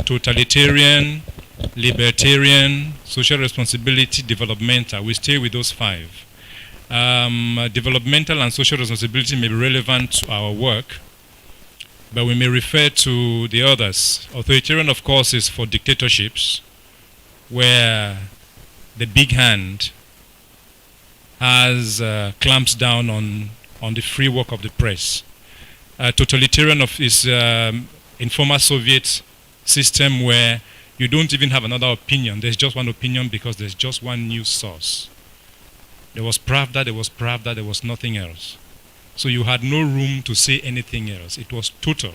totalitarian, libertarian, social responsibility, developmental. We stay with those five. Developmental and social responsibility may be relevant to our work, but we may refer to the others. Authoritarian, of course, is for dictatorships, where the big hand has clamps down on the free work of the press. Totalitarian is in former Soviet system where you don't even have another opinion. There's just one opinion because there's just one news source. There was Pravda, there was nothing else. So you had no room to say anything else. It was total.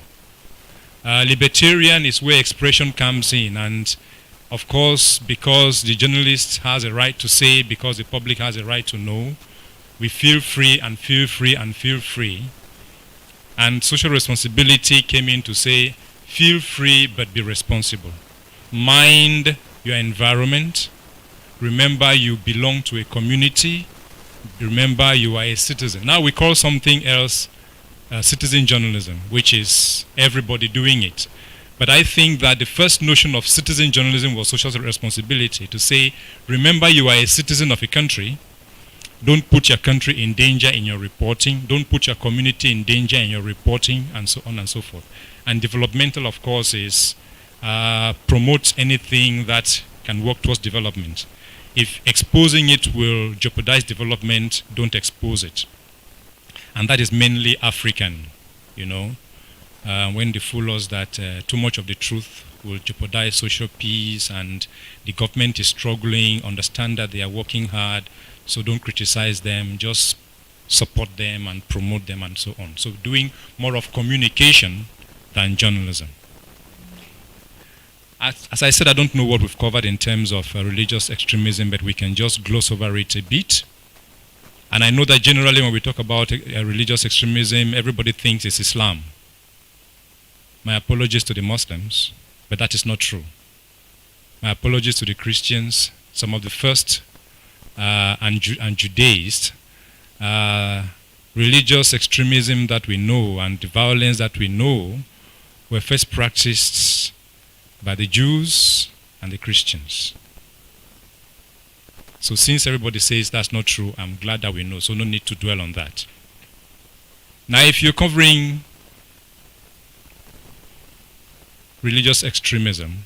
Libertarian is where expression comes in, and of course, because the journalist has a right to say, because the public has a right to know, we feel free and feel free and feel free. And social responsibility came in to say, feel free but be responsible. Mind your environment. Remember you belong to a community. Remember you are a citizen. Now we call something else citizen journalism, which is everybody doing it. But I think that the first notion of citizen journalism was social responsibility, to say, remember you are a citizen of a country. Don't put your country in danger in your reporting. Don't put your community in danger in your reporting, and so on and so forth. And developmental, of course, is promote anything that can work towards development. If exposing it will jeopardize development, don't expose it. And that is mainly African, you know, when they fool us that too much of the truth will jeopardize social peace and the government is struggling, understand that they are working hard, so don't criticize them, just support them and promote them and so on. So doing more of communication than journalism. As I said, I don't know what we've covered in terms of religious extremism, but we can just gloss over it a bit. And I know that generally when we talk about religious extremism, everybody thinks it's Islam. My apologies to the Muslims, but that is not true. My apologies to the Christians, some of the first and Judaists. Religious extremism that we know and the violence that we know were first practiced by the Jews and the Christians. So since everybody says that's not true, I'm glad that we know, so no need to dwell on that. Now if you're covering religious extremism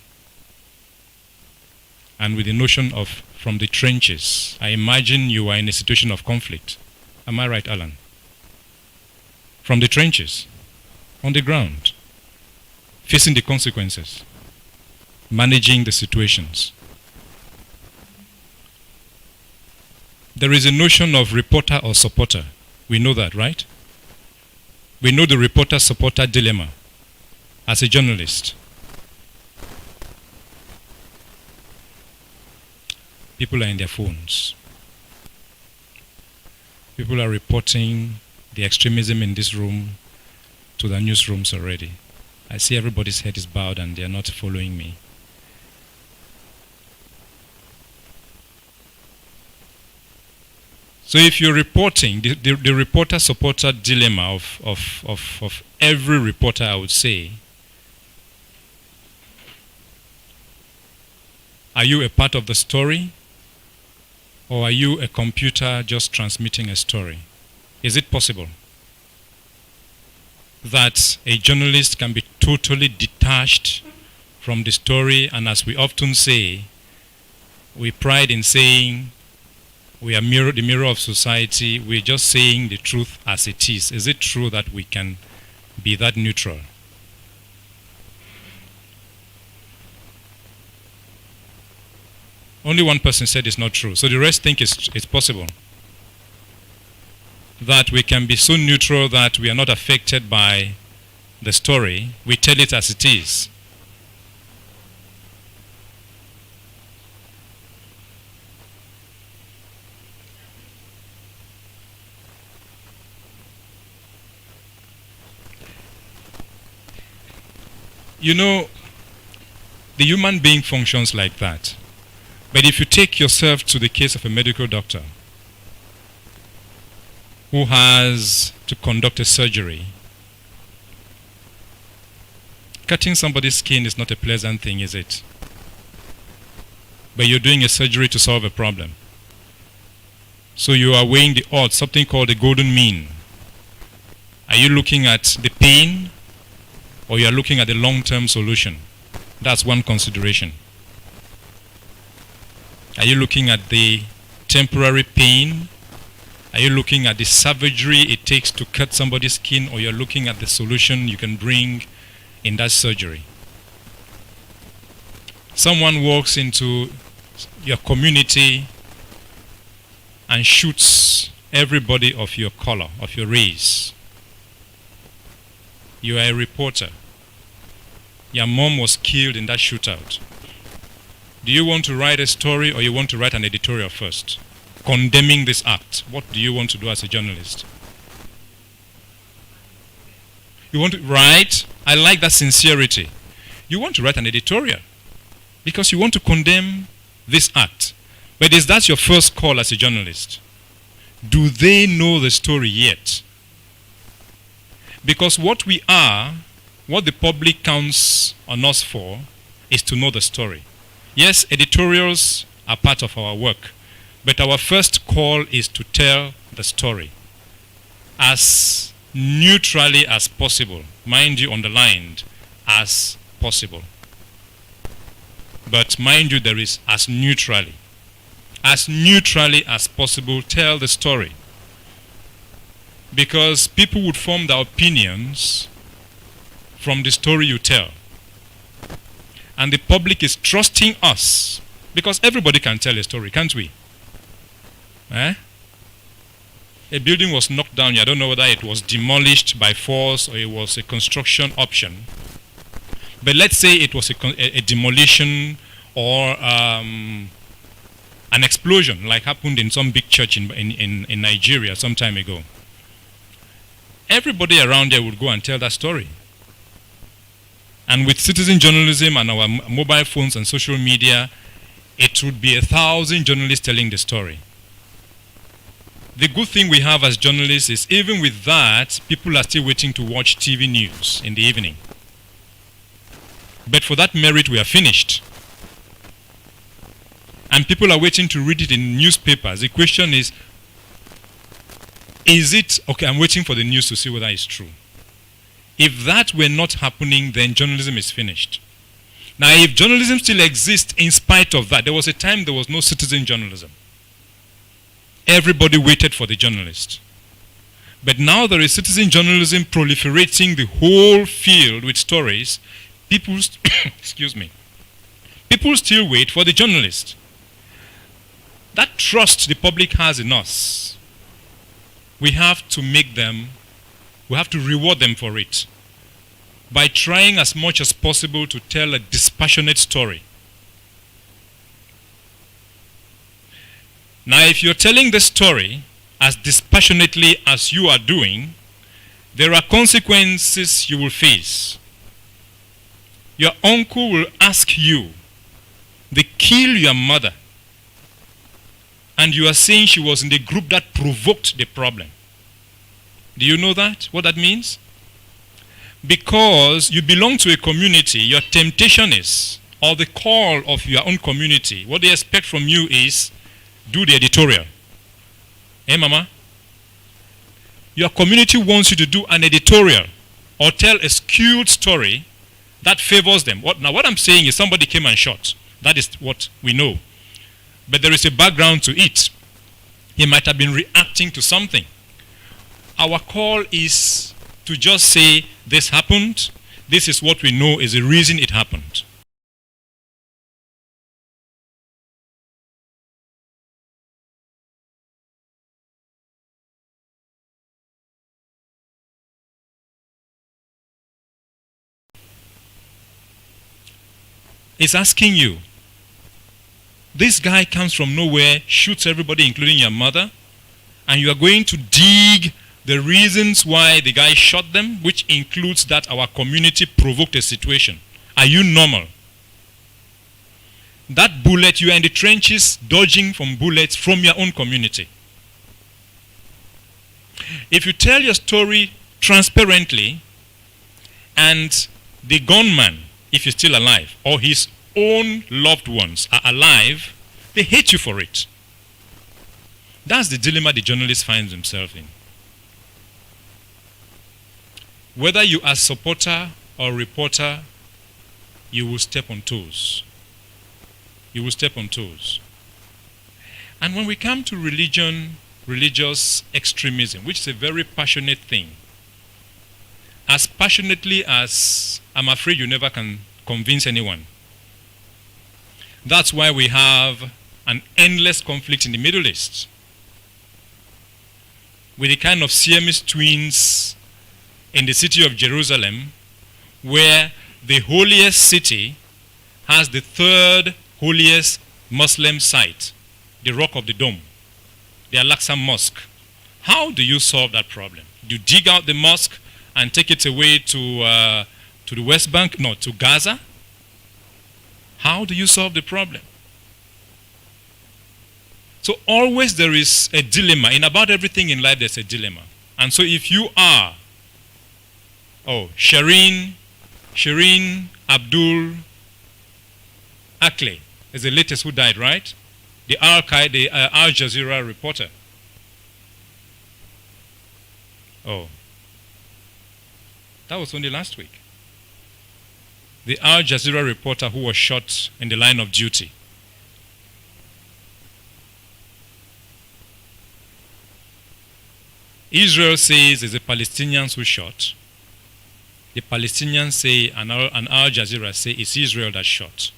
and with the notion of from the trenches, I imagine you are in a situation of conflict. Am I right, Alan? From the trenches, on the ground, facing the consequences, managing the situations. There is a notion of reporter or supporter. We know that, right? We know the reporter-supporter dilemma as a journalist. People are in their phones. People are reporting the extremism in this room to the newsrooms already. I see everybody's head is bowed and they are not following me. So if you're reporting, the reporter-supporter dilemma of every reporter, I would say, are you a part of the story? Or are you a computer just transmitting a story? Is it possible that a journalist can be totally detached from the story, and as we often say, we pride in saying we are the mirror of society, we're just saying the truth as it is. Is it true that we can be that neutral? Only one person said it's not true, so the rest think it's possible. That we can be so neutral that we are not affected by the story, we tell it as it is. You know, the human being functions like that. But if you take yourself to the case of a medical doctor who has to conduct a surgery, Cutting somebody's skin is not a pleasant thing, is it? But you're doing a surgery to solve a problem. So you are weighing the odds, something called the golden mean. Are you looking at the pain, or you are looking at the long-term solution? That's one consideration. Are you looking at the temporary pain? Are you looking at the savagery it takes to cut somebody's skin, or you're looking at the solution you can bring in that surgery? Someone walks into your community and shoots everybody of your color, of your race. You are a reporter. Your mom was killed in that shootout. Do you want to write a story, or you want to write an editorial first, condemning this act? What do you want to do as a journalist? You want to write? I like that sincerity. You want to write an editorial because you want to condemn this act. But is that your first call as a journalist? Do they know the story yet? Because what we are, what the public counts on us for, is to know the story. Yes, editorials are part of our work, but our first call is to tell the story as neutrally as possible. Mind you, underlined, as possible. But mind you, there is as neutrally as possible, tell the story. Because people would form their opinions from the story you tell. And the public is trusting us, because everybody can tell a story, can't we? A building was knocked down. I don't know whether it was demolished by force or it was a construction option. But let's say it was a demolition or an explosion, like happened in some big church in Nigeria some time ago. Everybody around there would go and tell that story. And with citizen journalism and our mobile phones and social media, it would be 1,000 journalists telling the story. The good thing we have as journalists is, even with that, people are still waiting to watch TV news in the evening. But for that merit, we are finished. And people are waiting to read it in newspapers. The question is it, okay, I'm waiting for the news to see whether it's true. If that were not happening, then journalism is finished. Now, if journalism still exists in spite of that, there was a time there was no citizen journalism. Everybody waited for the journalist. But now there is citizen journalism proliferating the whole field with stories. People, excuse me, people still wait for the journalist. That trust the public has in us, we have to reward them for it by trying as much as possible to tell a dispassionate story. Now, if you're telling the story as dispassionately as you are doing, there are consequences you will face. Your uncle will ask you, they killed your mother, and you are saying she was in the group that provoked the problem. Do you know that? What that means? Because you belong to a community, your temptation is, or the call of your own community, what they expect from you is, do the editorial. Hey, Mama? Your community wants you to do an editorial or tell a skewed story that favors them. What I'm saying is somebody came and shot. That is what we know. But there is a background to it. He might have been reacting to something. Our call is to just say, this happened. This is what we know is the reason it happened. It's asking you, this guy comes from nowhere, shoots everybody, including your mother, and you are going to dig the reasons why the guy shot them, which includes that our community provoked a situation. Are you normal? That bullet, you are in the trenches dodging from bullets from your own community. If you tell your story transparently and the gunman, if he's still alive, or his own loved ones are alive, they hate you for it. That's the dilemma the journalist finds himself in. Whether you are supporter or reporter, you will step on toes. You will step on toes. And when we come to religion, religious extremism, which is a very passionate thing, as passionately as I'm afraid you never can convince anyone. That's why we have an endless conflict in the Middle East with the kind of Siamese twins in the city of Jerusalem, where the holiest city has the third holiest Muslim site, the Rock of the Dome, the Al-Aqsa Mosque. How do you solve that problem? Do you dig out the mosque and take it away to the West Bank? No, to Gaza? How do you solve the problem? So always there is a dilemma. In about everything in life, there's a dilemma. And so if you are, Shireen Abdul Akle is the latest who died, right? The Al Jazeera reporter. Oh, that was only last week. The Al Jazeera reporter who was shot in the line of duty. Israel says it's the Palestinians who shot. The Palestinians say, and Al Jazeera say, it's Israel that shot.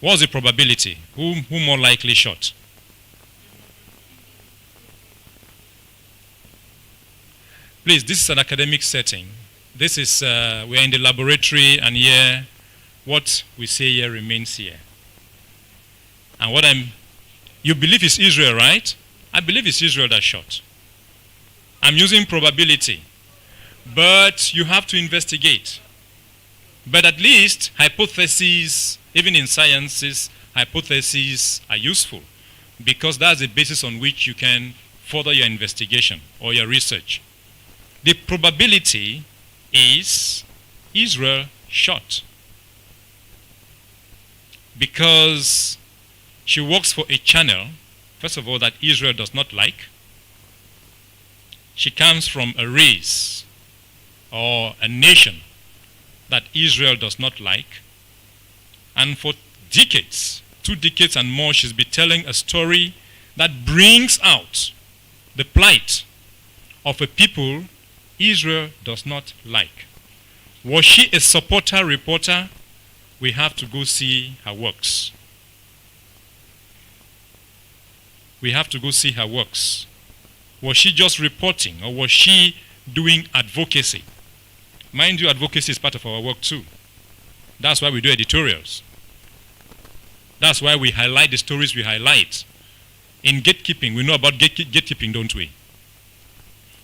What's the probability? Who more likely shot? Please, this is an academic setting. This is, we're in the laboratory, and here, what we say here remains here. And you believe it's Israel, right? I believe it's Israel that shot. I'm using probability. But you have to investigate. But at least hypotheses, even in sciences, hypotheses are useful because that's the basis on which you can further your investigation or your research. The probability is Israel shot because she works for a channel, first of all, that Israel does not like. She comes from a race or a nation that Israel does not like. And for decades, 2 decades and more, she's been telling a story that brings out the plight of a people Israel does not like. Was she a supporter, reporter? We have to go see her works. We have to go see her works. Was she just reporting, or was she doing advocacy? Mind you, advocacy is part of our work too. That's why we do editorials. That's why we highlight the stories we highlight. In gatekeeping, we know about gatekeeping, don't we?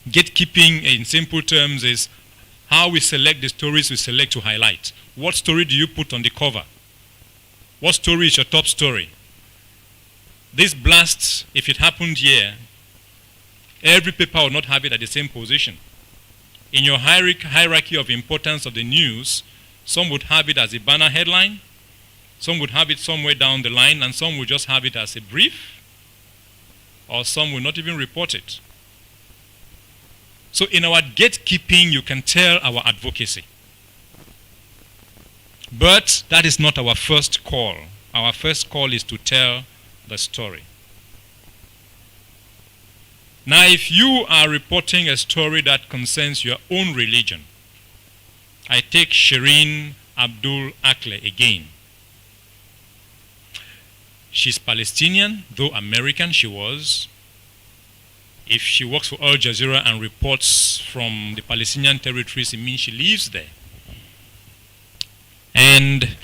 Gatekeeping, in simple terms, is how we select the stories we select to highlight. What story do you put on the cover? What story is your top story? This blast, if it happened here, every paper will not have it at the same position. In your hierarchy of importance of the news, some would have it as a banner headline, some would have it somewhere down the line, and some would just have it as a brief, or some will not even report it. So in our gatekeeping, you can tell our advocacy. But that is not our first call. Our first call is to tell the story. Now, if you are reporting a story that concerns your own religion, I take Shireen Abdul Akle again. She's Palestinian, though American she was. If she works for Al Jazeera and reports from the Palestinian territories, it means she lives there. And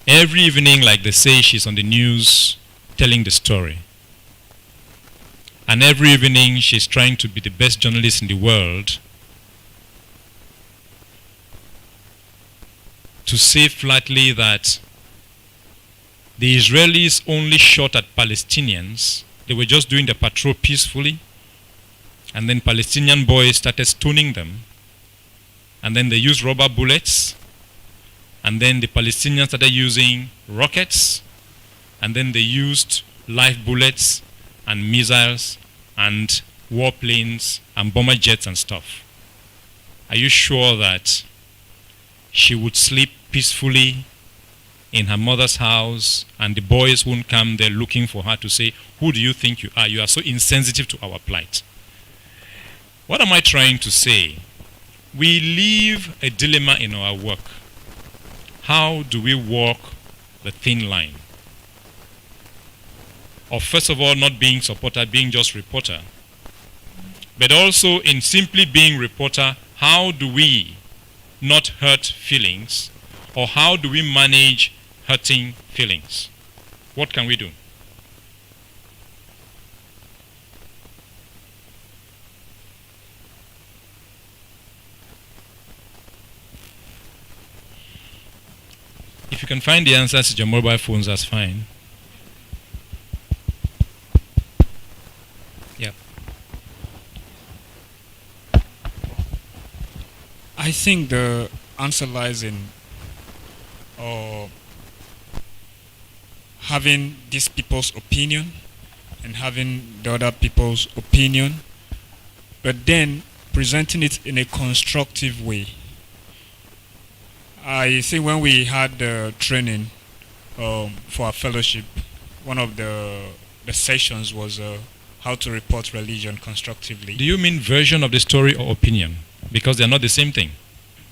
every evening, like they say, she's on the news telling the story. And every evening, she's trying to be the best journalist in the world to say flatly that the Israelis only shot at Palestinians. They were just doing the patrol peacefully. And then Palestinian boys started stoning them. And then they used rubber bullets. And then the Palestinians started using rockets, and then they used live bullets and missiles and warplanes and bomber jets and stuff. Are you sure that she would sleep peacefully in her mother's house and the boys won't come there looking for her to say, who do you think you are? You are so insensitive to our plight. What am I trying to say? We leave a dilemma in our work. How do we walk the thin line? Of first of all, not being supporter, being just reporter. But also in simply being reporter, how do we not hurt feelings? Or how do we manage hurting feelings? What can we do? If you can find the answers to your mobile phones, that's fine. Yeah. I think the answer lies in having these people's opinion and having the other people's opinion, but then presenting it in a constructive way. I think when we had the training for our fellowship, one of the sessions was how to report religion constructively. Do you mean version of the story or opinion? Because they're not the same thing.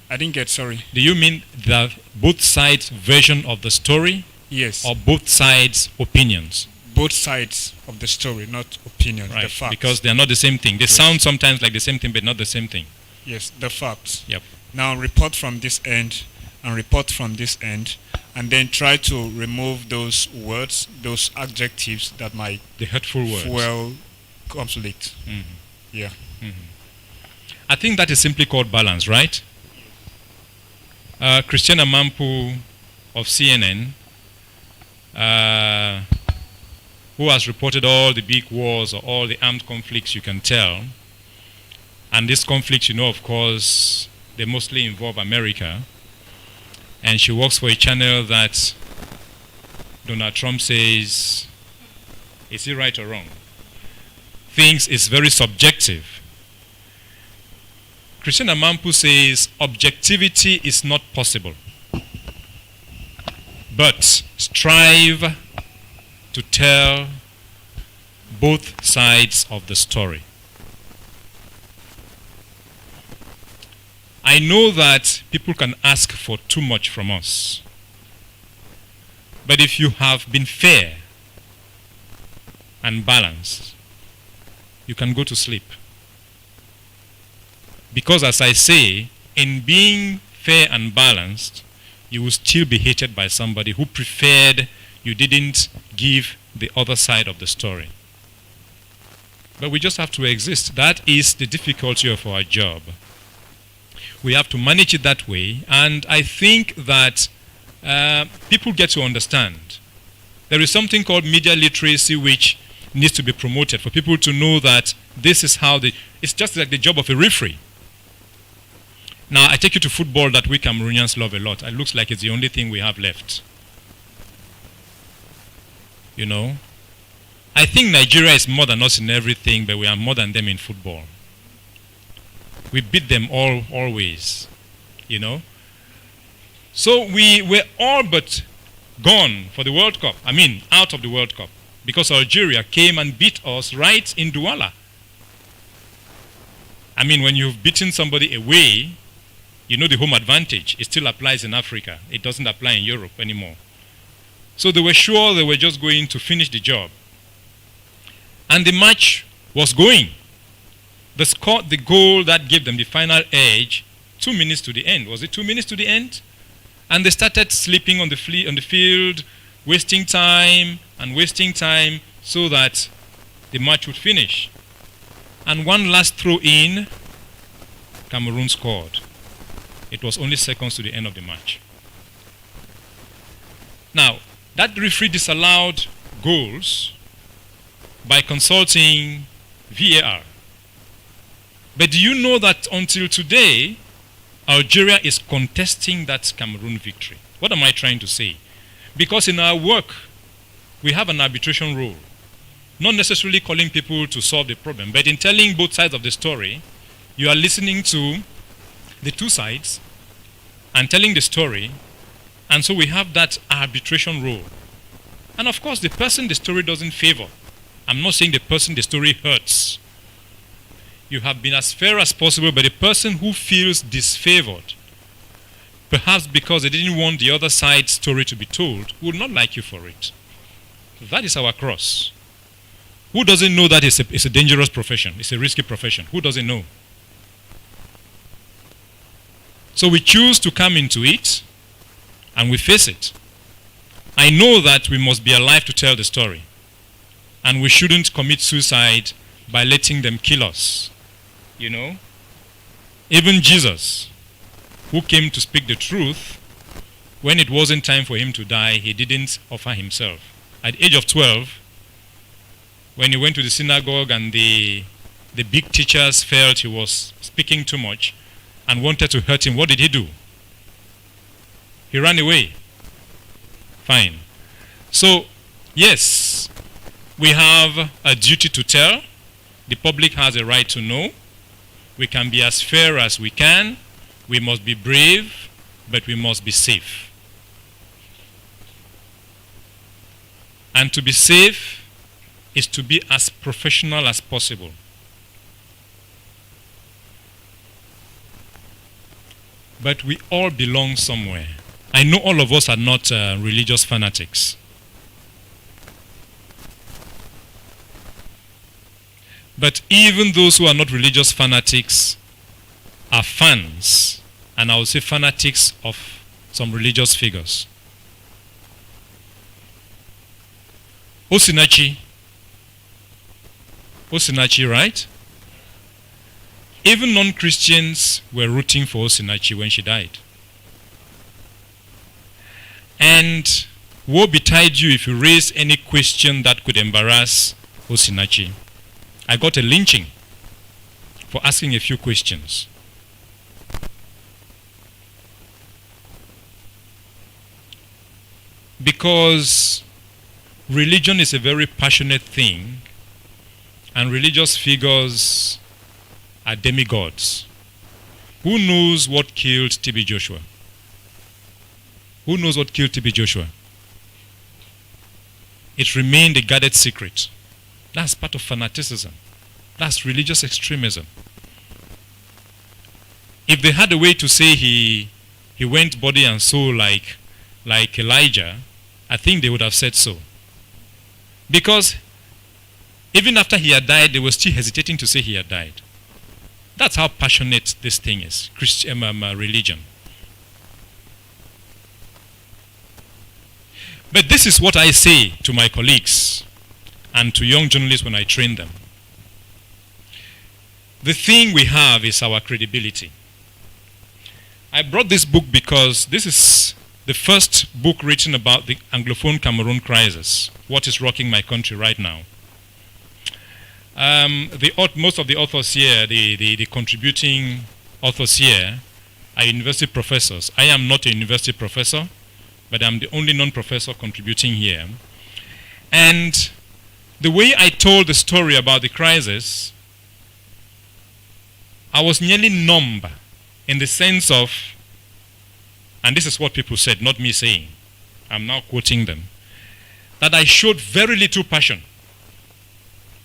I didn't get, sorry. Do you mean the both sides version of the story? Yes. Or both sides opinions? Both sides of the story, not opinion, Right, the facts. because they're not the same thing. They sound sometimes like the same thing, but not the same thing. Yes, the facts. Yep. Now report from this end and report from this end, and then try to remove those words, those adjectives that might The hurtful words. fuel conflict. Mhm. Yeah. I think that is simply called balance, right? Christiana Mampu of CNN, who has reported all the big wars or all the armed conflicts you can tell, and these conflicts, you know, of course, they mostly involve America, and she works for a channel that Donald Trump says, is he right or wrong? Thinks it's very subjective. Christiana Mampu says objectivity is not possible, but strive to tell both sides of the story. I know that people can ask for too much from us, but if you have been fair and balanced, you can go to sleep. Because as I say, in being fair and balanced, you will still be hated by somebody who preferred you didn't give the other side of the story. But we just have to exist. That is the difficulty of our job. We have to manage it that way, and I think that people get to understand. There is something called media literacy which needs to be promoted for people to know that this is how it's just like the job of a referee. Now, I take you to football that we Cameroonians love a lot. It looks like it's the only thing we have left. You know? I think Nigeria is more than us in everything, but we are more than them in football. We beat them always, you know? So we were all but gone for the World Cup. I mean, out of the World Cup. Because Algeria came and beat us right in Douala. I mean, when you've beaten somebody away, you know the home advantage. It still applies in Africa. It doesn't apply in Europe anymore. So they were sure they were just going to finish the job. And the match was going. They scored the goal that gave them the final edge 2 minutes to the end. Was it 2 minutes to the end? And they started sleeping on the field, wasting time so that the match would finish. And one last throw in, Cameroon scored. It was only seconds to the end of the match. Now, that referee disallowed goals by consulting VAR. But do you know that until today, Algeria is contesting that Cameroon victory. What am I trying to say? Because in our work, we have an arbitration role. Not necessarily calling people to solve the problem, but in telling both sides of the story, you are listening to the two sides and telling the story, and so we have that arbitration role. And of course, the person the story doesn't favor. I'm not saying the person the story hurts. You have been as fair as possible, but the person who feels disfavored, perhaps because they didn't want the other side's story to be told, will not like you for it. That is our cross. Who doesn't know that it's a dangerous profession? It's a risky profession. Who doesn't know? So we choose to come into it, and we face it. I know that we must be alive to tell the story, and we shouldn't commit suicide by letting them kill us. You know? Even Jesus, who came to speak the truth, when it wasn't time for him to die, he didn't offer himself. At the age of 12, when he went to the synagogue and the big teachers felt he was speaking too much and wanted to hurt him, what did he do? He ran away. Fine. So, yes, we have a duty to tell. The public has a right to know. We can be as fair as we can. We must be brave, but we must be safe. And to be safe is to be as professional as possible. But we all belong somewhere. I know all of us are not religious fanatics. But even those who are not religious fanatics are fans, and I would say fanatics of some religious figures. Osinachi, right? Even non-Christians were rooting for Osinachi when she died. And woe betide you if you raise any question that could embarrass Osinachi. I got a lynching for asking a few questions. Because religion is a very passionate thing, and religious figures are demigods. Who knows what killed TB Joshua? Who knows what killed TB Joshua? It remained a guarded secret. That's part of fanaticism. That's religious extremism. If they had a way to say he went body and soul like Elijah, I think they would have said so. Because even after he had died, they were still hesitating to say he had died. That's how passionate this thing is, religion. But this is what I say to my colleagues and to young journalists when I train them. The thing we have is our credibility. I brought this book because this is the first book written about the Anglophone Cameroon crisis, what is rocking my country right now. Most of the authors here, the contributing authors here, are university professors. I am not a university professor, but I'm the only non-professor contributing here. And the way I told the story about the crisis, I was nearly numb in the sense of, and this is what people said, not me saying, I'm now quoting them, that I showed very little passion.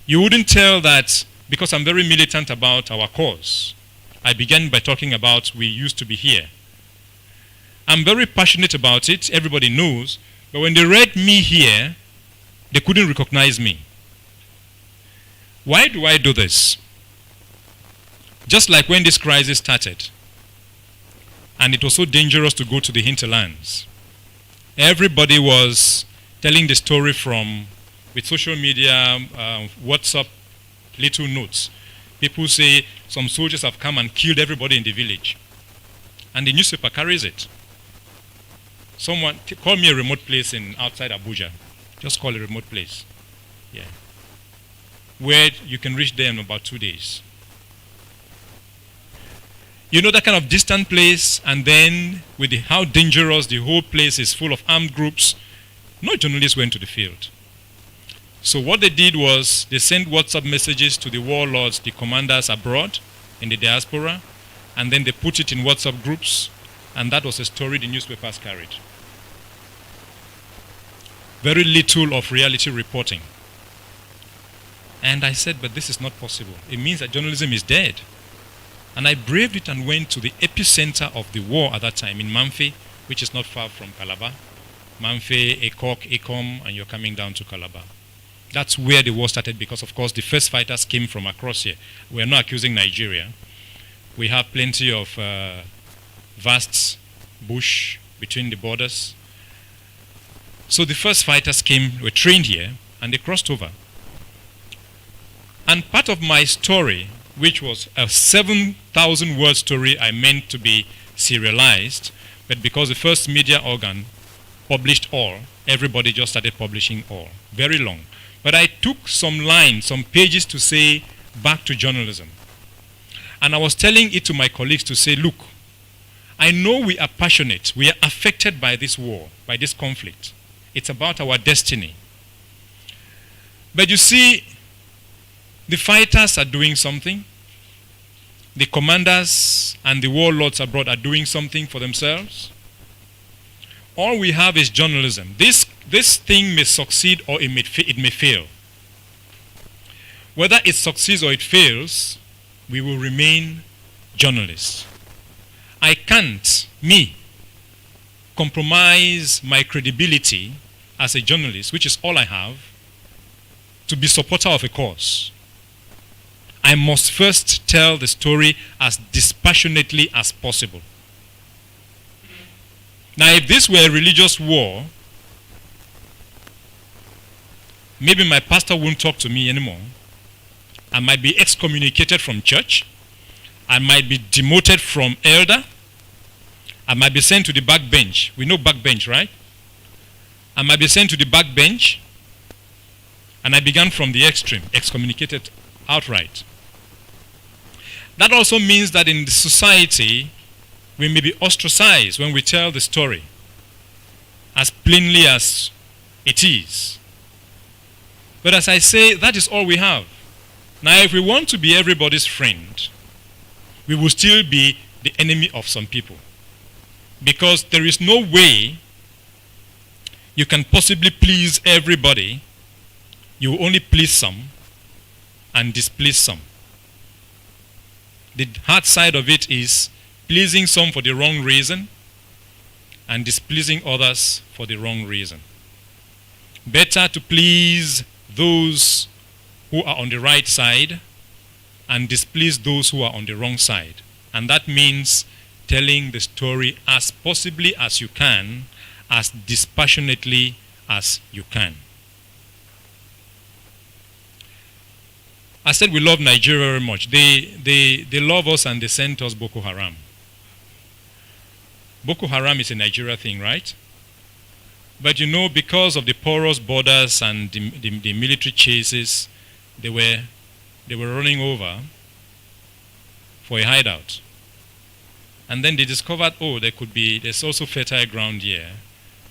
You wouldn't tell that because I'm very militant about our cause. I began by talking about we used to be here. I'm very passionate about it, everybody knows, but when they read me here, they couldn't recognize me. Why do I do this? Just like when this crisis started, and it was so dangerous to go to the hinterlands, everybody was telling the story with social media, WhatsApp, little notes. People say some soldiers have come and killed everybody in the village. And the newspaper carries it. Someone, call me a remote place outside Abuja. Just call a remote place. Yeah. Where you can reach there in about 2 days. You know, that kind of distant place, and then with how dangerous the whole place is, full of armed groups, no journalists went to the field. So what they did was they sent WhatsApp messages to the warlords, the commanders abroad in the diaspora, and then they put it in WhatsApp groups, and that was a story the newspapers carried. Very little of reality reporting. And I said, but this is not possible. It means that journalism is dead. And I braved it and went to the epicenter of the war at that time in Mamfe, which is not far from Calabar. Mamfe, Ekok, Ekom, and you're coming down to Calabar. That's where the war started because, of course, the first fighters came from across here. We're not accusing Nigeria. We have plenty of vast bush between the borders. So the first fighters came, were trained here, and they crossed over. And part of my story, which was a 7,000-word story I meant to be serialized, but because the first media organ published all, everybody just started publishing all. Very long. But I took some lines, some pages to say, back to journalism. And I was telling it to my colleagues to say, look, I know we are passionate, we are affected by this war, by this conflict. It's about our destiny. But you see, the fighters are doing something. The commanders and the warlords abroad are doing something for themselves. All we have is journalism. This thing may succeed or it may fail. Whether it succeeds or it fails, we will remain journalists. I can't, compromise my credibility as a journalist, which is all I have, to be supporter of a cause. I must first tell the story as dispassionately as possible. Now, if this were a religious war, maybe my pastor won't talk to me anymore. I might be excommunicated from church. I might be demoted from elder. I might be sent to the back bench. We know back bench, right? I might be sent to the back bench. And I began from the extreme, excommunicated outright. That also means that in the society, we may be ostracized when we tell the story as plainly as it is. But as I say, that is all we have. Now, if we want to be everybody's friend, we will still be the enemy of some people. Because there is no way you can possibly please everybody. You will only please some and displease some. The hard side of it is pleasing some for the wrong reason and displeasing others for the wrong reason. Better to please those who are on the right side and displease those who are on the wrong side. And that means telling the story as possibly as you can, as dispassionately as you can. I said we love Nigeria very much. They love us and they sent us Boko Haram. Boko Haram is a Nigeria thing, right? But you know, because of the porous borders and the military chases, they were running over for a hideout. And then they discovered, oh, there's also fertile ground here.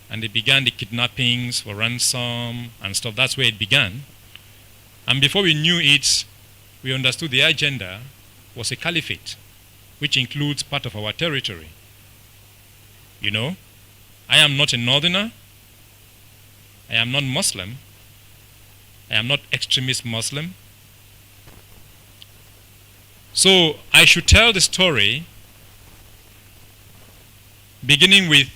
And they began the kidnappings for ransom and stuff. That's where it began. And before we knew it, we understood the agenda was a caliphate, which includes part of our territory. You know, I am not a northerner. I am not Muslim. I am not extremist Muslim. So I should tell the story beginning with,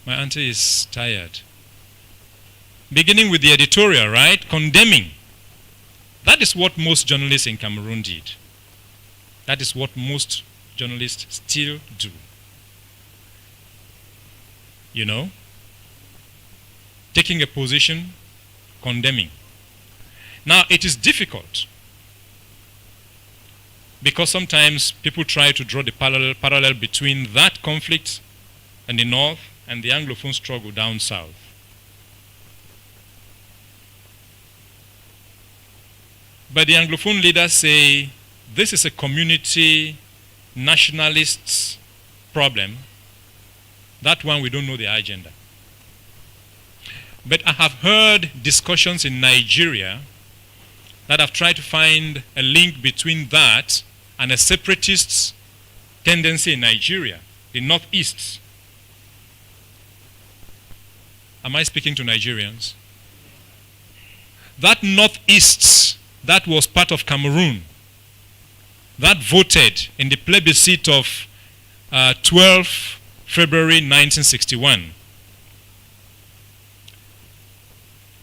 my auntie is tired. Beginning with the editorial, right? Condemning. That is what most journalists in Cameroon did. That is what most journalists still do. You know? Taking a position, condemning. Now, it is difficult because sometimes people try to draw the parallel between that conflict in the north and the Anglophone struggle down south. But the Anglophone leaders say this is a community nationalist problem, that one we don't know the agenda. But I have heard discussions in Nigeria that have tried to find a link between that and a separatist tendency in Nigeria, the Northeast. Am I speaking to Nigerians? That Northeast, that was part of Cameroon, that voted in the plebiscite of 12 February 1961.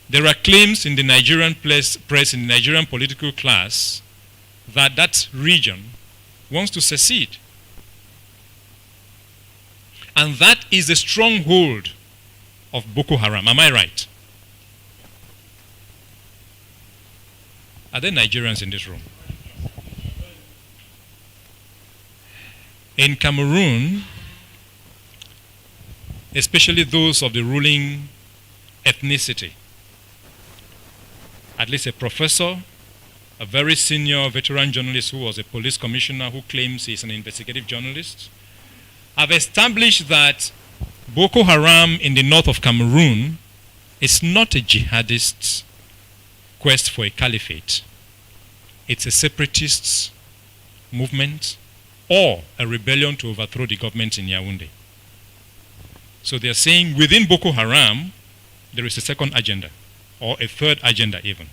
There are claims in the Nigerian press, in the Nigerian political class, that that region wants to secede. And that is the stronghold of Boko Haram. Am I right? Are there Nigerians in this room? In Cameroon, especially those of the ruling ethnicity, at least a professor, a very senior veteran journalist who was a police commissioner who claims he's an investigative journalist, have established that Boko Haram in the north of Cameroon is not a jihadist quest for a caliphate. It's a separatist movement or a rebellion to overthrow the government in Yaoundé. So they're saying within Boko Haram, there is a second agenda, or a third agenda even.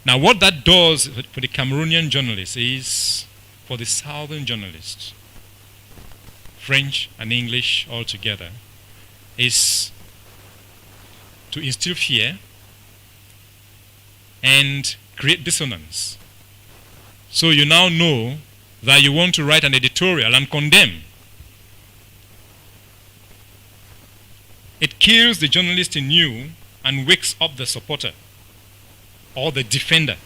Now what that does for the Cameroonian journalists is, for the southern journalists, French and English all together, is to instill fear and create dissonance. So you now know that you want to write an editorial and condemn. It kills the journalist in you and wakes up the supporter or the defender.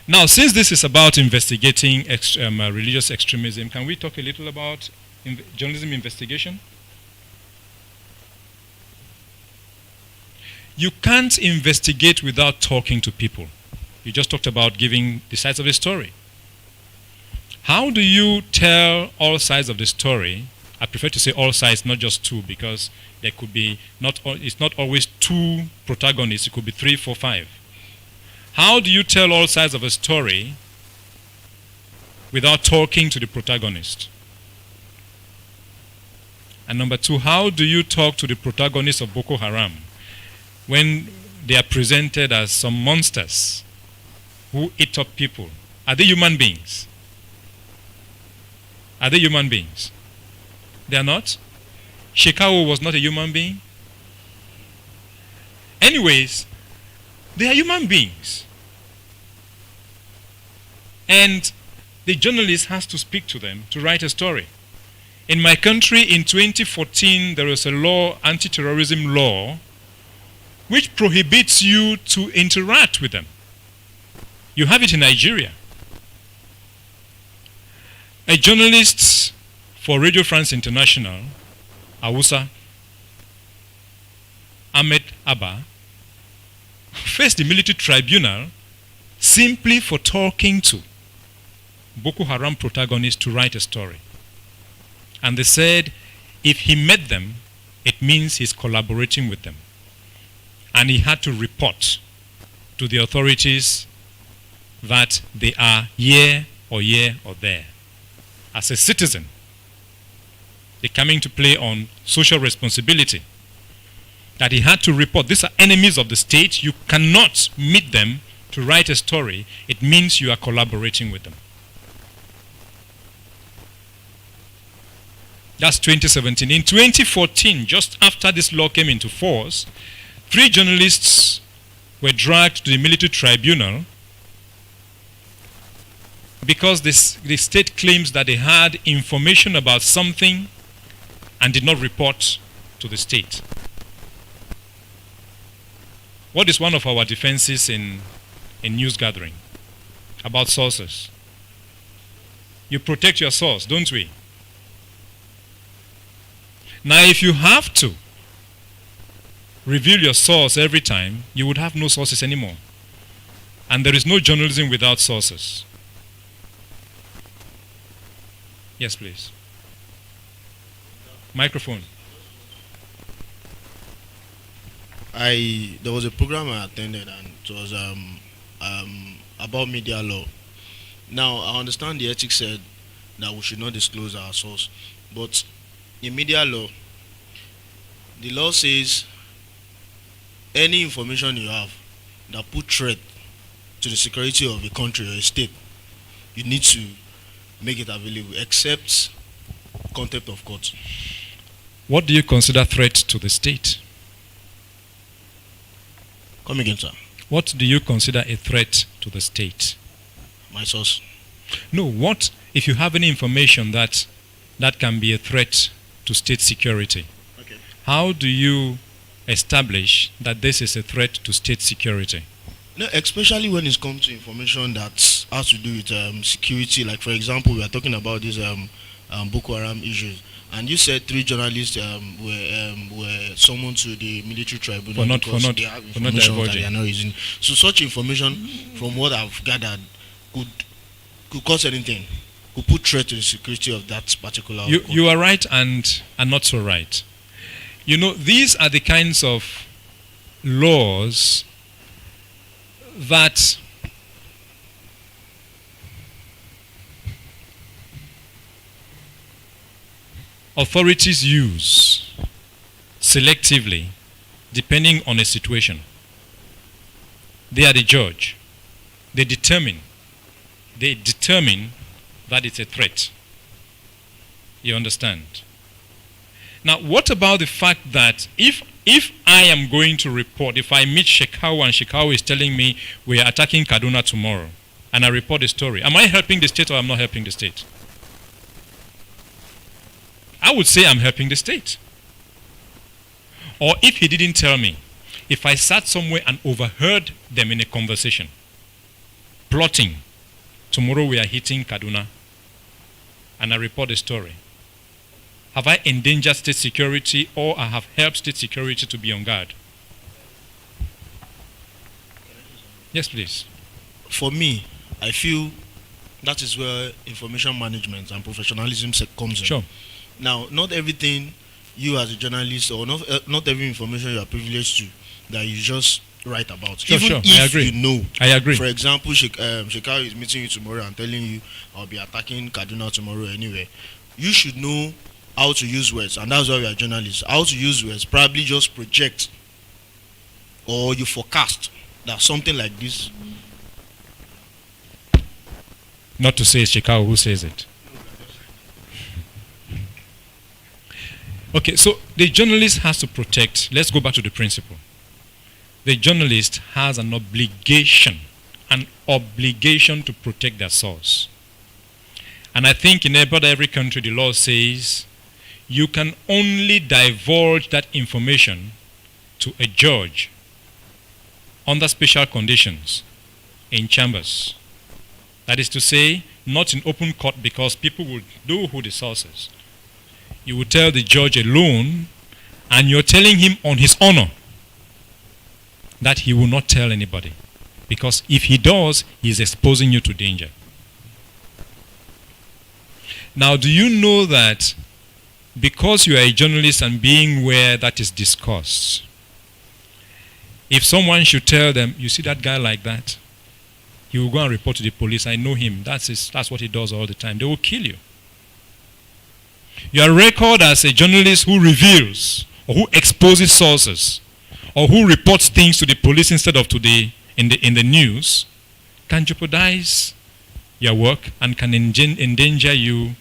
Now, since this is about investigating religious extremism, can we talk a little about journalism investigation? You can't investigate without talking to people. You just talked about giving the sides of the story. How do you tell all sides of the story? I prefer to say all sides, not just two, because there could be it's not always two protagonists. It could be 3, 4, 5. How do you tell all sides of a story without talking to the protagonist? And number 2, how do you talk to the protagonists of Boko Haram when they are presented as some monsters who eat up people? Are they human beings? Are they human beings? They are not? Shekau was not a human being? Anyways, they are human beings. And the journalist has to speak to them to write a story. In my country, in 2014, there was a law, anti-terrorism law, which prohibits you to interact with them. You have it in Nigeria. A journalist for Radio France International, Awusa, Ahmed Abba, faced the military tribunal simply for talking to Boko Haram protagonists to write a story. And they said if he met them, it means he's collaborating with them. And he had to report to the authorities that they are here or there. As a citizen, they're coming to play on social responsibility. That he had to report, these are enemies of the state, you cannot meet them to write a story. It means you are collaborating with them. That's 2017. In 2014, just after this law came into force, 3 journalists were dragged to the military tribunal because the state claims that they had information about something and did not report to the state. What is one of our defenses in news gathering about sources? You protect your source, don't we? Now, if you have to reveal your source every time, you would have no sources anymore. And there is no journalism without sources. Yes, please. Microphone. There was a program I attended, and it was about media law. Now I understand the ethics said that we should not disclose our source, but in media law, the law says any information you have that put threat to the security of a country or a state, you need to make it available, except contempt of court. What do you consider threat to the state? Come again, sir. What do you consider a threat to the state? My source. No, what if you have any information that can be a threat to state security? Okay. How do you establish that this is a threat to state security? No, especially when it comes to information that has to do with security. Like, for example, we are talking about these Boko Haram issues, and you said 3 journalists were summoned to the military tribunal because they have information that they are not using. So such information, from what I've gathered, could cause anything, could put threat to the security of that particular. You are right and not so right. You know, these are the kinds of laws that authorities use selectively depending on a situation. They are the judge. They determine that it's a threat. You understand? Now, what about the fact that if I am going to report, if I meet Shekau and Shekau is telling me we are attacking Kaduna tomorrow, and I report the story, am I helping the state or am I not helping the state? I would say I'm helping the state. Or if he didn't tell me, if I sat somewhere and overheard them in a conversation, plotting, tomorrow we are hitting Kaduna, and I report the story, have I endangered state security or I have helped state security to be on guard? Yes, please. For me, I feel that is where information management and professionalism comes in. Sure. Now, not everything you as a journalist, or not every information you are privileged to, that you just write about. Sure, Even sure. if I agree. you know. I agree. For example, Shekau is meeting you tomorrow and telling you, I'll be attacking Kaduna tomorrow anyway. You should know how to use words, and that's why we are journalists. How to use words, probably just project or you forecast that something like this. Not to say it's Shekau who says it. Okay, so the journalist has to protect. Let's go back to the principle. The journalist has an obligation to protect their source. And I think in about every country the law says you can only divulge that information to a judge under special conditions in chambers. That is to say, not in open court, because people will know who the source is. You will tell the judge alone, and you're telling him on his honor that he will not tell anybody. Because if he does, he's exposing you to danger. Now, do you know that because you are a journalist and being where that is discussed, if someone should tell them, you see that guy like that, he will go and report to the police, I know him, that's what he does all the time, they will kill you. Your record as a journalist who reveals or who exposes sources or who reports things to the police instead of in the news can jeopardize your work and can endanger you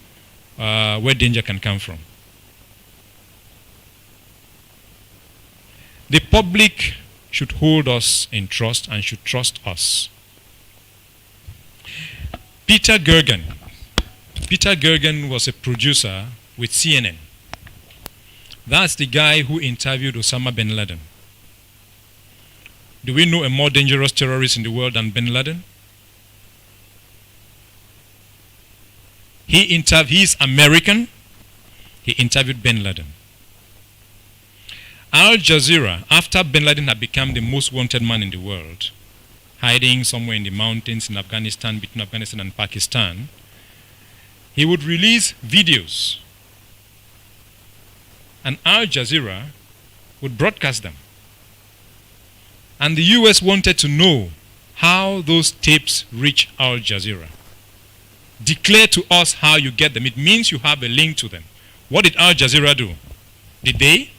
where danger can come from. The public should hold us in trust and should trust us. Peter Gergen was a producer with CNN. That's the guy who interviewed Osama bin Laden. Do we know a more dangerous terrorist in the world than bin Laden? He's American. He interviewed bin Laden. Al Jazeera, after Bin Laden had become the most wanted man in the world, hiding somewhere in the mountains in Afghanistan, between Afghanistan and Pakistan, he would release videos. And Al Jazeera would broadcast them. And the US wanted to know how those tapes reach Al Jazeera. Declare to us how you get them. It means you have a link to them. What did Al Jazeera do? Did they?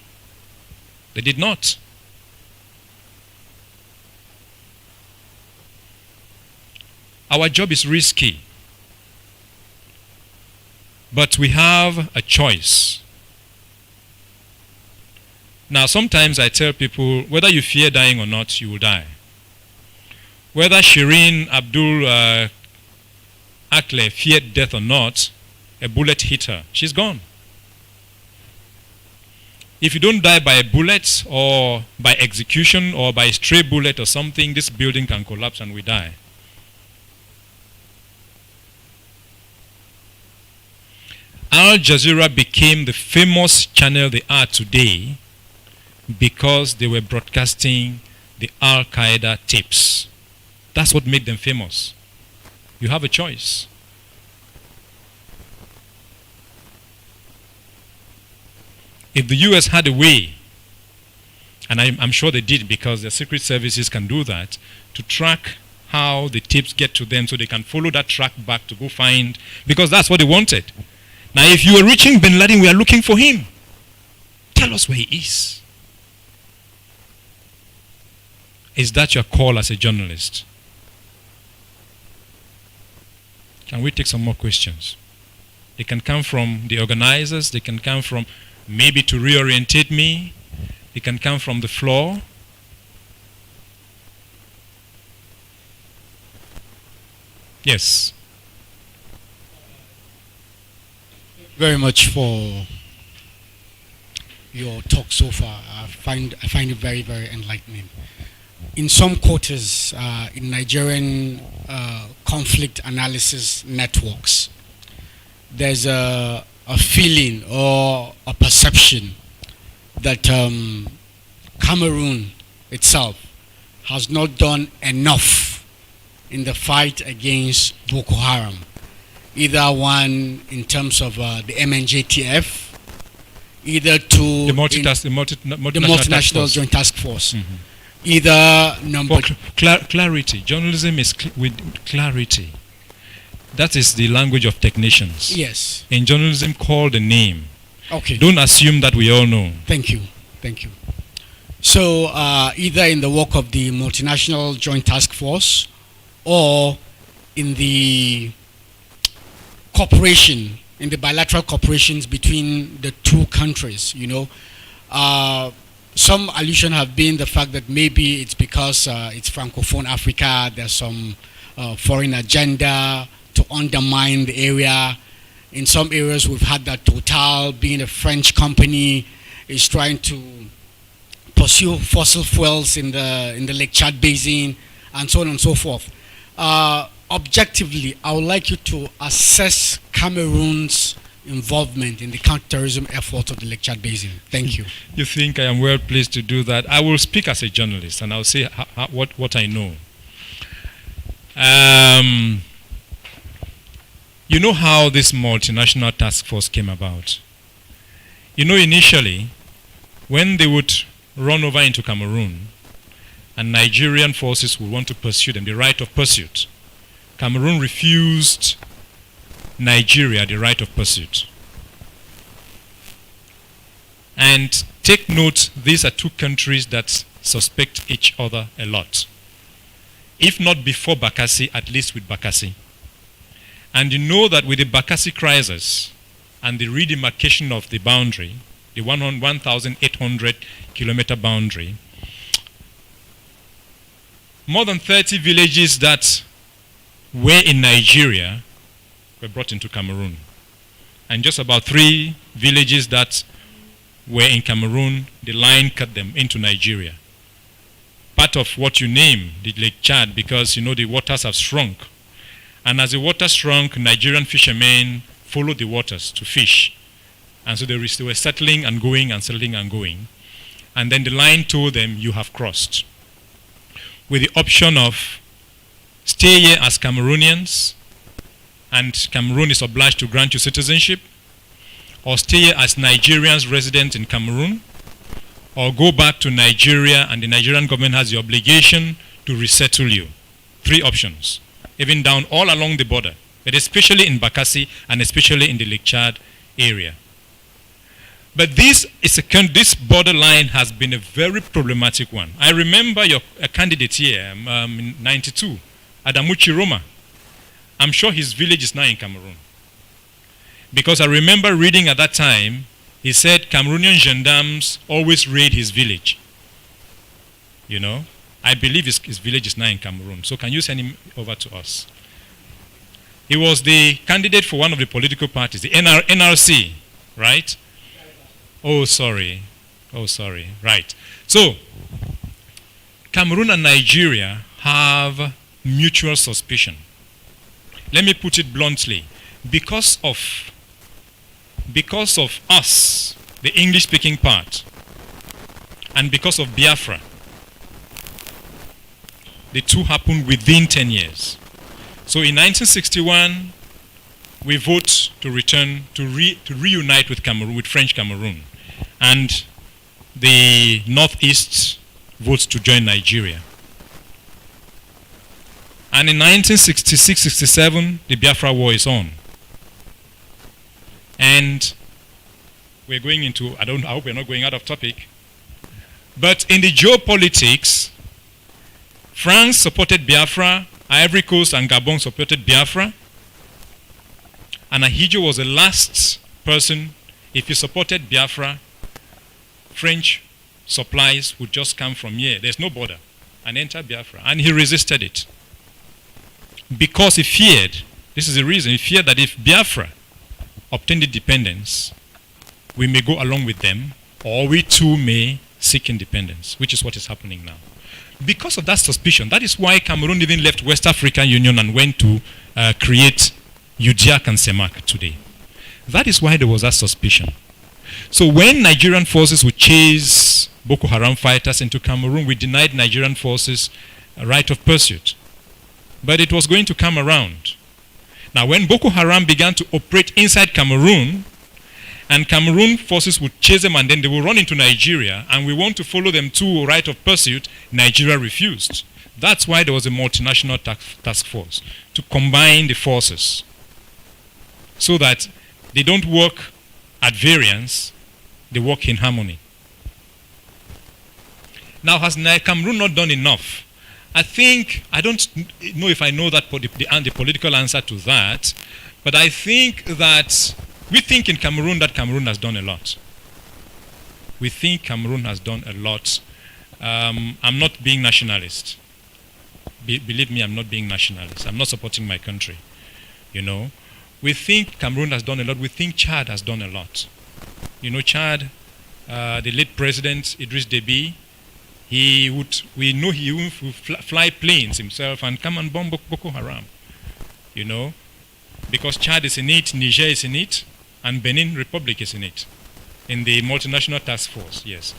They did not. Our job is risky. But we have a choice. Now, sometimes I tell people, whether you fear dying or not, you will die. Whether Shireen Abdul Akle feared death or not, a bullet hit her. She's gone. If you don't die by a bullet or by execution or by a stray bullet or something, this building can collapse and we die. Al Jazeera became the famous channel they are today because they were broadcasting the Al-Qaeda tapes. That's what made them famous. You have a choice. If the US had a way, and I'm sure they did because their secret services can do that, to track how the tapes get to them so they can follow that track back to go find, because that's what they wanted. Now, if you are reaching Bin Laden, we are looking for him. Tell us where he is. Is that your call as a journalist? Can we take some more questions? They can come from the organizers. They can come from maybe to reorientate me. They can come from the floor. Yes. Very much for your talk so far. I find it very, very enlightening. In some quarters, in Nigerian conflict analysis networks, there's a feeling or a perception that Cameroon itself has not done enough in the fight against Boko Haram. Either one in terms of the MNJTF, either to the multinational joint task force. Mm-hmm. Either number clarity. Journalism is with clarity. That is the language of technicians. Yes. In journalism, call the name. Okay. Don't assume that we all know. Thank you. So either in the work of the multinational joint task force or in the cooperation, in the bilateral cooperations between the two countries, some allusion have been the fact that maybe it's because it's Francophone Africa, there's some foreign agenda to undermine the area. In some areas we've had that Total, being a French company, is trying to pursue fossil fuels in the Lake Chad Basin and so on and so forth. Objectively, I would like you to assess Cameroon's involvement in the counterterrorism efforts of the Lake Chad Basin. Thank you. You think I am well pleased to do that? I will speak as a journalist and I'll say what I know. You know how this multinational task force came about? Initially, when they would run over into Cameroon and Nigerian forces would want to pursue them, the right of pursuit, Cameroon refused Nigeria the right of pursuit. And take note, these are two countries that suspect each other a lot. If not before Bakassi, at least with Bakassi. And you know that with the Bakassi crisis and the redemarcation of the boundary, the 1,800 kilometer boundary, more than 30 villages that were in Nigeria were brought into Cameroon. And just about 3 villages that were in Cameroon, the line cut them into Nigeria. Part of what you name the Lake Chad, because the waters have shrunk. And as the water shrunk, Nigerian fishermen followed the waters to fish. And so they were settling and going and settling and going. and then the line told them, you have crossed, with the option of stay here as Cameroonians, and Cameroon is obliged to grant you citizenship, or stay here as Nigerians resident in Cameroon, or go back to Nigeria and the Nigerian government has the obligation to resettle you. 3 options, even down all along the border, but especially in Bakassi and especially in the Lake Chad area. But this borderline has been a very problematic one. I remember your candidate here in 92, Adamuchi Roma. I'm sure his village is now in Cameroon. Because I remember reading at that time, he said Cameroonian gendarmes always raid his village. You know, I believe his village is now in Cameroon. So can you send him over to us? He was the candidate for one of the political parties, the NRC, right? Oh, sorry. Right. So, Cameroon and Nigeria have mutual suspicion. Let me put it bluntly. Because of us, the English-speaking part, and because of Biafra, the two happened within 10 years. So in 1961, we vote to return, to reunite with Cameroon, with French Cameroon. And the Northeast votes to join Nigeria. And in 1966-67, the Biafra War is on. And we're going into, I hope we're not going out of topic. But in the geopolitics, France supported Biafra, Ivory Coast and Gabon supported Biafra. And Ahidjo was the last person, if he supported Biafra, French supplies would just come from here. There's no border, and enter Biafra. And he resisted it. Because he feared, this is the reason, he feared that if Biafra obtained independence, we may go along with them, or we too may seek independence, which is what is happening now. Because of that suspicion, that is why Cameroon even left West African Union and went to create UDIAC and CEMAC today. That is why there was that suspicion. So when Nigerian forces would chase Boko Haram fighters into Cameroon, we denied Nigerian forces a right of pursuit. But it was going to come around. Now when Boko Haram began to operate inside Cameroon, and Cameroon forces would chase them and then they will run into Nigeria, and we want to follow them to right of pursuit, Nigeria refused. That's why there was a multinational task force to combine the forces so that they don't work at variance, they work in harmony. Now, has Cameroon not done enough? I don't know if I know that the political answer to that, but I think that we think in Cameroon that Cameroon has done a lot. We think Cameroon has done a lot. I'm not being nationalist. Believe me, I'm not being nationalist. I'm not supporting my country. You know, we think Cameroon has done a lot. We think Chad has done a lot. You know, Chad, the late president Idriss Déby, we know he would fly planes himself and come and bomb Boko Haram. You know, because Chad is in it, Niger is in it, and Benin Republic is in it, in the multinational task force. Yes.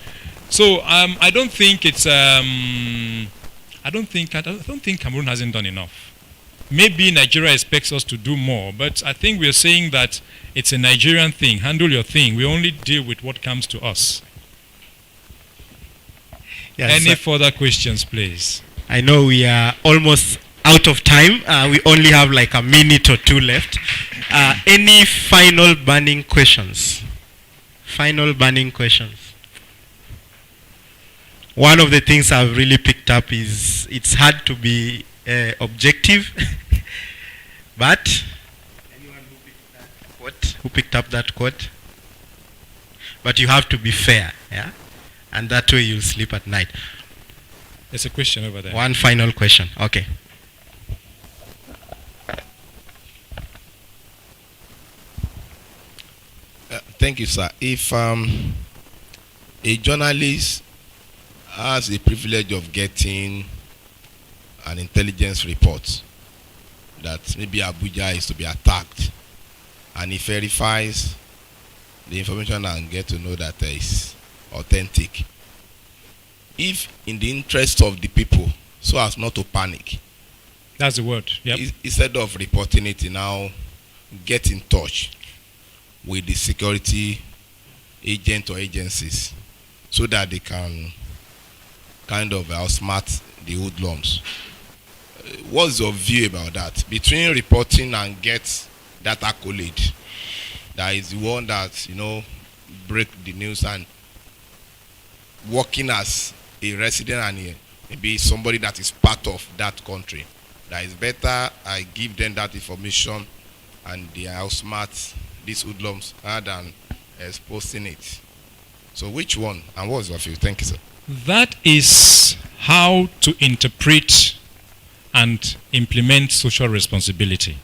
So I don't think it's. I don't think Cameroon hasn't done enough. Maybe Nigeria expects us to do more, but I think we're saying that it's a Nigerian thing. Handle your thing. We only deal with what comes to us. Yes, Any further questions, please? I know we are almost out of time. We only have like a minute or two left. Any final burning questions? Final burning questions. One of the things I've really picked up is it's hard to be objective, but anyone who picked up that quote? But you have to be fair, yeah, and that way you'll sleep at night. There's a question over there. One final question. Okay. Thank you, sir. If a journalist has the privilege of getting an intelligence report that maybe Abuja is to be attacked, and he verifies the information and get to know that it's authentic, if in the interest of the people, so as not to panic, That's the word. Yep. instead of reporting it, now get in touch with the security agent or agencies so that they can kind of outsmart the hoodlums. What's your view about that? Between reporting and get that accolade, that is the one that, you know, break the news, and working as a resident and maybe somebody that is part of that country, that is better I give them that information and they outsmart these hoodlums rather than exposing it. So which one, and what's your view? Thank you, sir. That is how to interpret and implement social responsibility.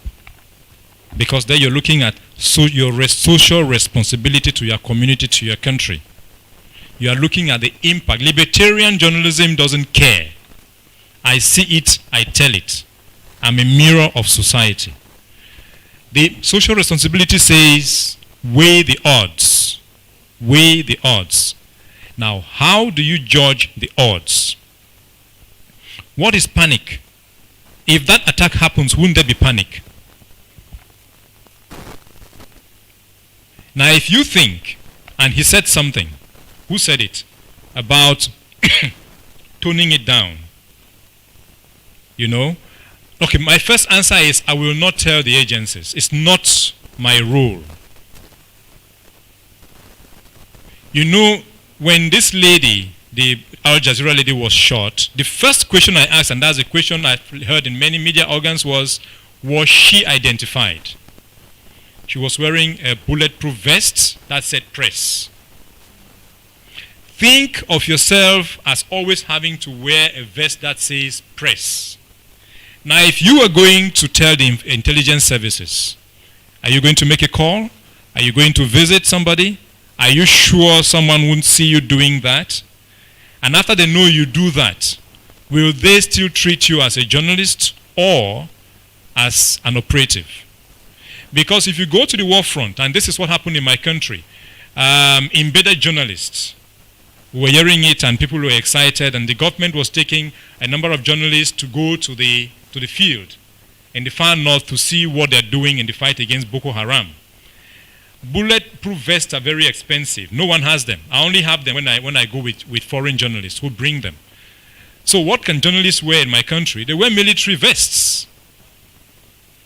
Because there you're looking at your social responsibility to your community, to your country. You are looking at the impact. Libertarian journalism doesn't care. I see it, I tell it. I'm a mirror of society. The social responsibility says, weigh the odds. Weigh the odds. Now, how do you judge the odds? What is panic? If that attack happens, wouldn't there be panic? Now, if you think, and he said something, who said it? About toning it down. You know? Okay, my first answer is I will not tell the agencies. It's not my role. You know, when this lady, the Al Jazeera lady, was shot, the first question I asked, and that's a question I've heard in many media organs, was she identified? She was wearing a bulletproof vest that said press. Think of yourself as always having to wear a vest that says press. Now, if you are going to tell the intelligence services, are you going to make a call? Are you going to visit somebody? Are you sure someone won't see you doing that? And after they know you do that, will they still treat you as a journalist or as an operative? Because if you go to the war front, and this is what happened in my country, embedded journalists were hearing it and people were excited, and the government was taking a number of journalists to go to the field in the far north to see what they're doing in the fight against Boko Haram. Bulletproof vests are very expensive. No one has them. I only have them when I go with foreign journalists who bring them. So what can journalists wear in my country? They wear military vests.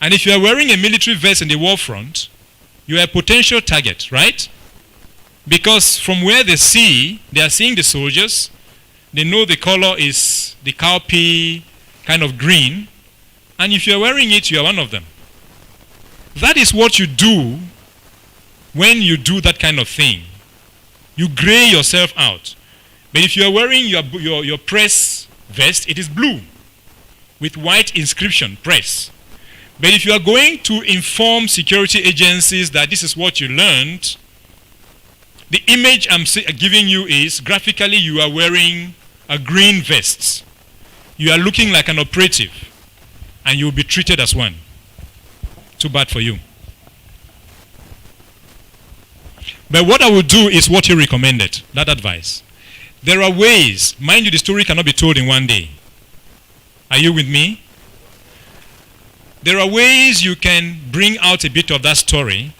And if you are wearing a military vest in the war front, you are a potential target, right? Because from where they are seeing the soldiers, they know the color is the cowpea kind of green, and if you are wearing it, you are one of them. That is what you do when you do that kind of thing. You gray yourself out. But if you are wearing your press vest, it is blue with white inscription, press. But if you are going to inform security agencies that this is what you learned, the image I'm giving you is graphically you are wearing a green vest. You are looking like an operative, and you will be treated as one. Too bad for you. But what I will do is what he recommended, that advice. There are ways, mind you, the story cannot be told in one day. Are you with me? There are ways you can bring out a bit of that story.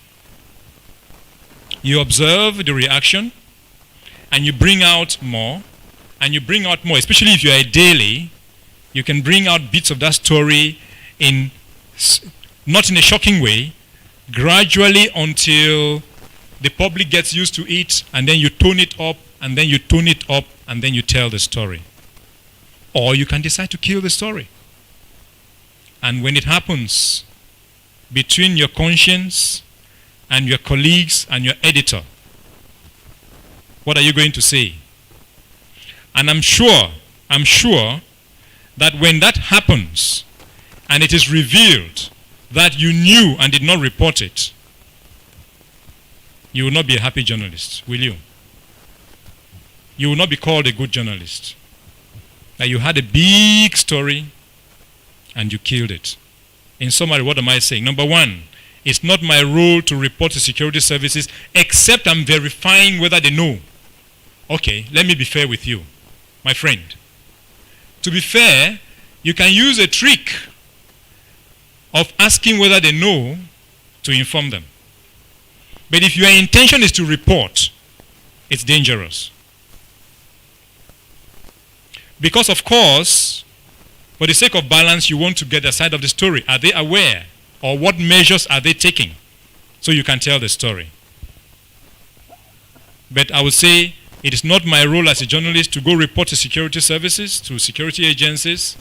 You observe the reaction, and you bring out more, and you bring out more, especially if you are a daily, you can bring out bits of that story not in a shocking way, gradually until the public gets used to it, and then you tone it up, and then you tone it up, and then you tell the story. Or you can decide to kill the story. And when it happens between your conscience and your colleagues and your editor, what are you going to say? And I'm sure that when that happens and it is revealed that you knew and did not report it, you will not be a happy journalist, will you? You will not be called a good journalist. That you had a big story and you killed it. In summary, what am I saying? Number one, it's not my role to report to security services except I'm verifying whether they know. Okay, let me be fair with you. my friend. To be fair, you can use a trick of asking whether they know to inform them. But if your intention is to report, it's dangerous. Because of course, for the sake of balance, you want to get the side of the story. Are they aware? Or what measures are they taking? So you can tell the story. But I would say it is not my role as a journalist to go report to security services, to security agencies.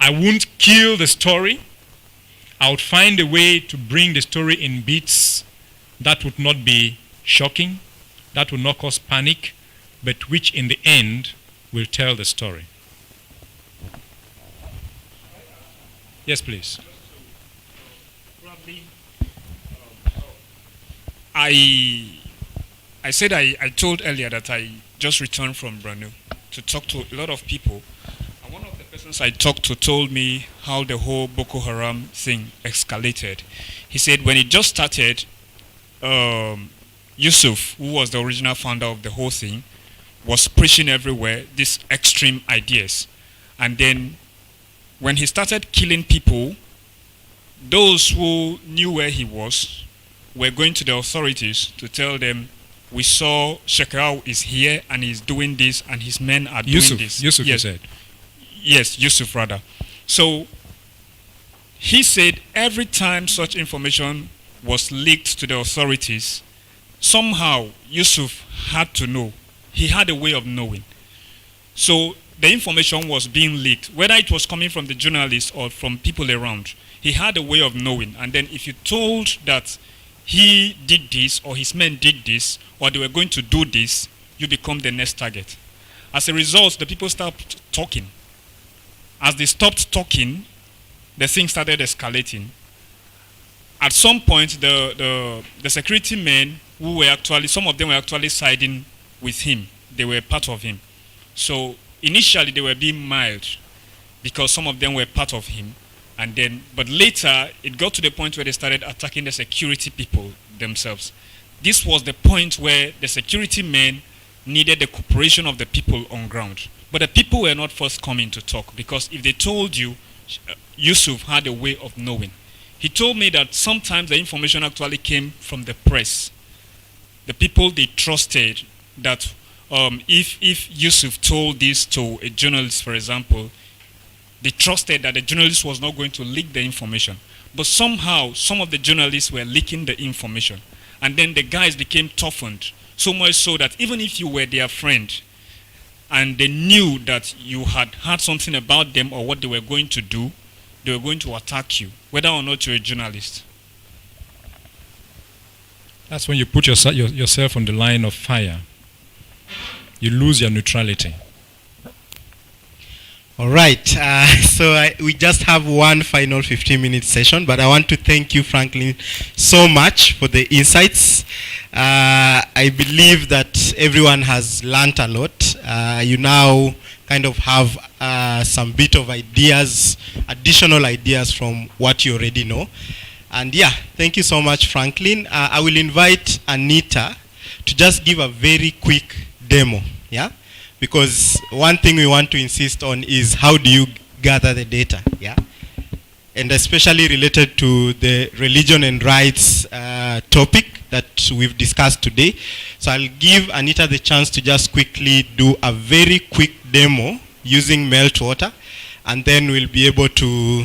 I won't kill the story. I would find a way to bring the story in bits that would not be shocking, that would not cause panic, but which in the end will tell the story. Yes, please. I said I told earlier that I just returned from Brano to talk to a lot of people. And one of the persons I talked to told me how the whole Boko Haram thing escalated. He said when it just started, Yusuf, who was the original founder of the whole thing, was preaching everywhere these extreme ideas. And then when he started killing people, those who knew where he was were going to the authorities to tell them, we saw Shekarau is here and he's doing this and his men are doing this. Yusuf, yes. you said. Yes, Yusuf rather. So he said every time such information was leaked to the authorities, somehow Yusuf had to know. He had a way of knowing. So the information was being leaked, whether it was coming from the journalists or from people around. He had a way of knowing. And then if you told that he did this or his men did this or they were going to do this, you become the next target. As a result, the people stopped talking. As they stopped talking, the thing started escalating. At some point, the security men who were actually, some of them were actually siding with him. They were part of him. So initially they were being mild because some of them were part of him. And then, but later it got to the point where they started attacking the security people themselves. This was the point where the security men needed the cooperation of the people on ground. But the people were not forthcoming to talk because if they told you, Yusuf had a way of knowing. He told me that sometimes the information actually came from the press. The people they trusted that if Yusuf told this to a journalist, for example, they trusted that the journalist was not going to leak the information. But somehow, some of the journalists were leaking the information. And then the guys became toughened, so much so that even if you were their friend, and they knew that you had heard something about them or what they were going to do, they were going to attack you, whether or not you're a journalist. That's when you put yourself on the line of fire. You lose your neutrality. All right, we just have one final 15-minute session, but I want to thank you, Franklin, so much for the insights. I believe that everyone has learnt a lot. You now kind of have some bit of ideas, additional ideas from what you already know. And yeah, thank you so much, Franklin. I will invite Anita to just give a very quick demo, yeah? Because one thing we want to insist on is how do you gather the data, yeah? And especially related to the religion and rights topic that we've discussed today. So I'll give Anita the chance to just quickly do a very quick demo using meltwater, and then we'll be able to